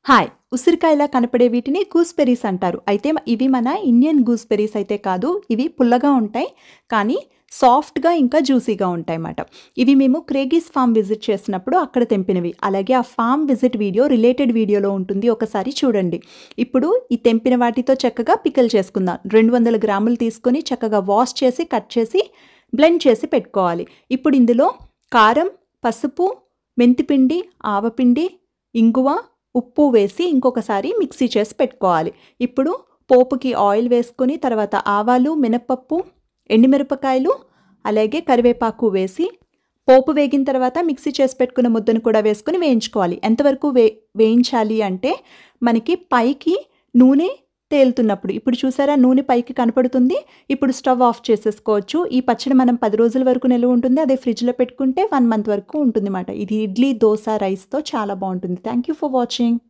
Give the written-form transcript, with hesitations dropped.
Hi! ఉసిరికాయలా కనపడే వీటిని gooseberries అంటారు. అయితే ఇవి మన ఇండియన్ గూస్‌బెర్రీస్ అయితే కాదు. ఇవి పుల్లగా ఉంటాయి. కానీ సాఫ్ట్‌గా ఇంకా జ్యూసీగా ఉంటాయన్నమాట. ఇవి మేము క్రేగీస్ ఫార్మ్ విజిట్ చేసినప్పుడు అక్కడ తెంపినవి. అలాగే ఆ ఫార్మ్ విజిట్ వీడియో రిలేటెడ్ వీడియోలో ఉంటుంది. ఒకసారి చూడండి. ఇప్పుడు ఈ తెంపిన వాటితో చక్కగా పికిల్ చేసుకుందాం. 200 గ్రాములు తీసుకొని చక్కగా వాష్ చేసి, కట్ చేసి, బ్లెండ్ చేసి పెట్టుకోవాలి. ఇప్పుడు ఇందులో కారం, పసుపు, మెంతిపిండి, ఆవపిండి, ఇంగువ, ఉప్పు వేసి ఇంకొకసారి మిక్సీ చేసి పెట్టుకోవాలి. ఇప్పుడు పోపుకి ఆయిల్ వేసుకొని తర్వాత ఆవాలు, మినపప్పు, ఎండుమిరపకాయలు, అలాగే కరివేపాకు వేసి పోపు వేగిన తర్వాత మిక్సీ చేసి పెట్టుకున్న ముద్దను కూడా వేసుకొని వేయించుకోవాలి. ఎంతవరకు వేయించాలి అంటే మనకి పైకి నూనె తేలుతున్నప్పుడు. ఇప్పుడు చూసారా నూనె పైకి కనపడుతుంది. ఇప్పుడు స్టవ్ ఆఫ్ చేసేసుకోవచ్చు. ఈ పచ్చడి మనం 10 రోజుల వరకు నిల్వ ఉంటుంది. అదే ఫ్రిడ్జ్‌లో పెట్టుకుంటే 1 మంత్ వరకు ఉంటుందన్నమాట. ఇది ఇడ్లీ, దోస, రైస్‌తో చాలా బావుంటుంది. Thank you for watching.